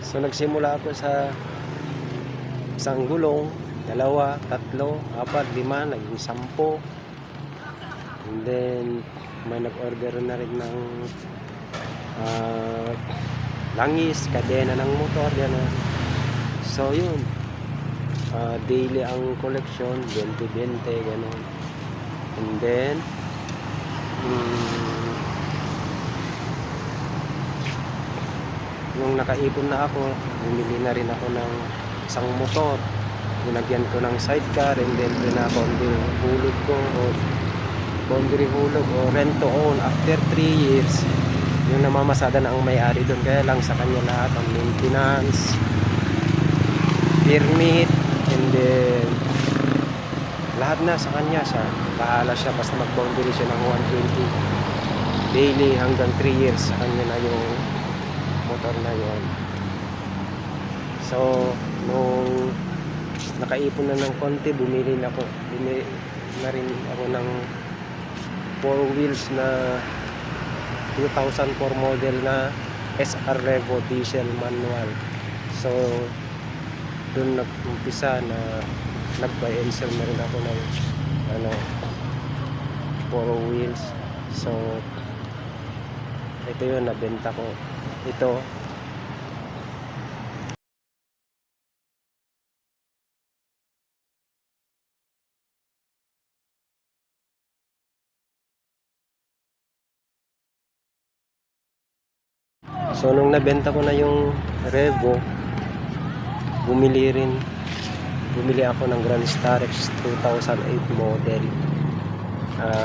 So nagsimula ako sa isang gulong, dalawa, tatlo, apat, lima, naging 10. And then may nag-order na rin ng langis, kadena ng motor, gano'n. So yun, daily ang collection, 20-20, gano'n. And then nung nakaipon na ako, bumili na rin ako ng isang motor. Binagyan ko ng sidecar, and then pina-boundary hulog ko, o rent to own. After 3 years, yung namamasada na ang may-ari doon, kaya lang sa kanya lahat ang maintenance, permit, and then lahat na sa kanya. Siya bahala siya, basta mag-boundary siya ng 120 daily hanggang 3 years sa kanya na yung motor na yon. So nung nakaipon na ng konti, bumili na rin ako ng 4 wheels na 2004 model na SR Revo diesel manual. So doon nag-umpisa na nag-buy and sell na rin ako ng 4 wheels. So ito yun, nabenta ko ito. So nung nabenta ko na yung Revo, bumili ako ng Grand Starex 2008 model,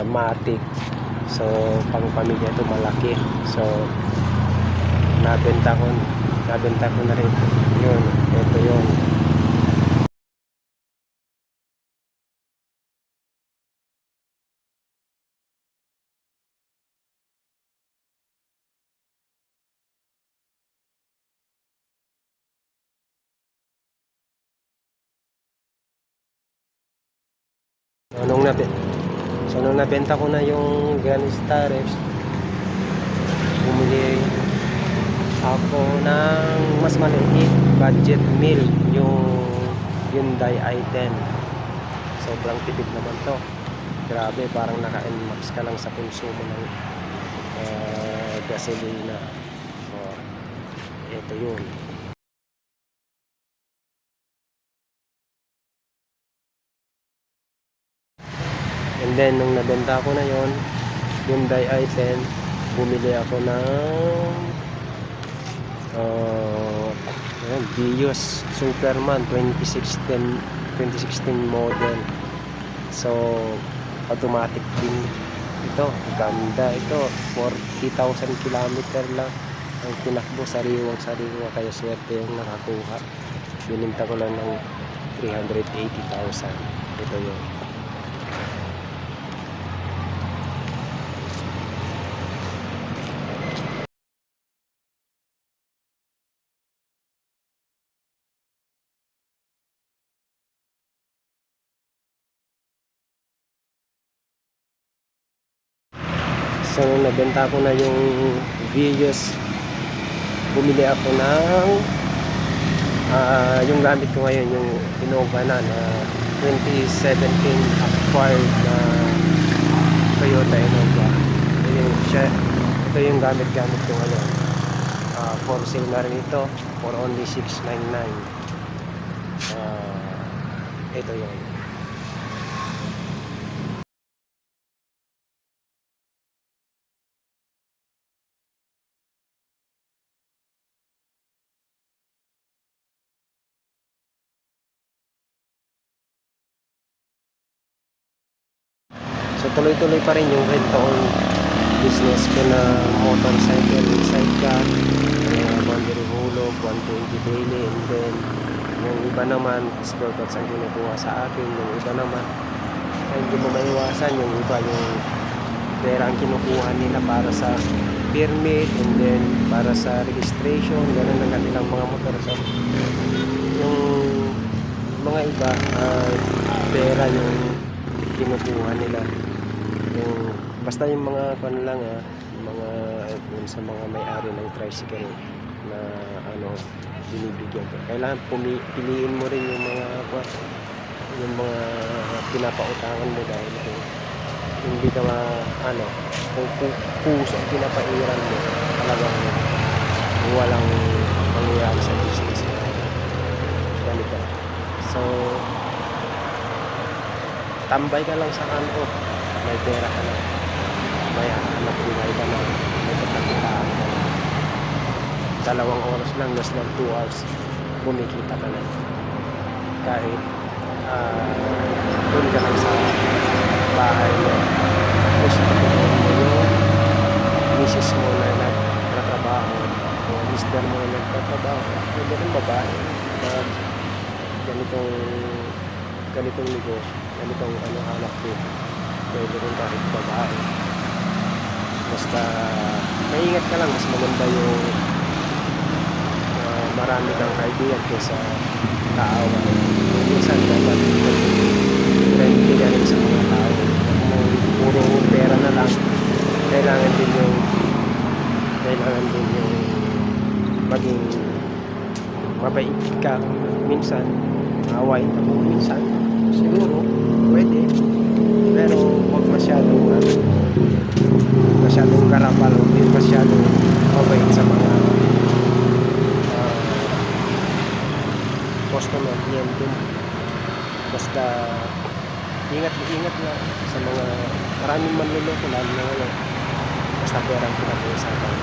Matic. So pang pamilya ito, malaki. So nabenta ko na rin yun. Ito yun. So nung nabenta ko na yung Grand Starex, bumili ako ng mas maliit budget meal, yung Hyundai i10. Sobrang tipid naman to. Grabe, parang naka-NMAX ka lang sa konsumo ng gasolina. So ito yun. And then nung nabenta ko na yon, Hyundai i10, bumili ako ng Vios Superman 2016 model. So automatic din ito. Ganda ito. 40,000 kilometer lang ang tinakbo, sariwa, kaya swerte yung nakakuha. Bininta ko lang ng 380,000. Ito yun. So nabenta ko na yung Vios, bumili ako ng yung gamit ko ngayon, yung Innova na 2017 acquired na Toyota Innova. Ito yung gamit ko ngayon. For sale na rin ito for only 699. Ito yun. So tuloy-tuloy pa rin yung rent-to-own business ko na motorcycle, sidecar, boundary hulog, 120 daily. And then yung iba naman, spare parts ang kinukuha sa akin. Yung iba naman, hindi mo maiwasan, yung iba yung pera ang kinukuha nila para sa permit, and then para sa registration, gano'n ng kanilang mga motor. So yung mga iba, pera yung kinukuha nila. Yung basta yung mga lang, yung mga sa mga may-ari ng tricycle na ano binibigyan ko. Kailangan piliin mo rin yung mga pinapautangan mo dahil kung hindi ka ano kung puso ang pinapairan mo talagang walang mangyayari sa business mo. Ganito. So tambay ka lang sa kanto, may pera ka na, may anak buhay ka na, may pagkakitaan ka na. 2 oras lang, less than 2 hours, kumikita ka na. Kahit doon ka lang sa bahay mo, gusto ko mo yung misis mo na nagtatrabaho, o mister mo na nagtatrabaho, pwede rin babae na ganitong negosyo, ganitong hanap din. Pwede rin kahit babae. Basta maingat ka lang, mas maganda yung marami kang kaibigan kaysa kaaway. Minsan dapat friendly ka rin sa mga tao. Kung puro pera na lang, kailangan din yung maging mabait ka. Minsan maawain ka mo minsan, siguro pwede, pero huwag masyadong karapal, hindi masyadong mabait sa mga customer, kliyente mo. Basta ingat lang sa mga maraming manluloko lalo na ngayon. Basta pera ang pinag-uusapan.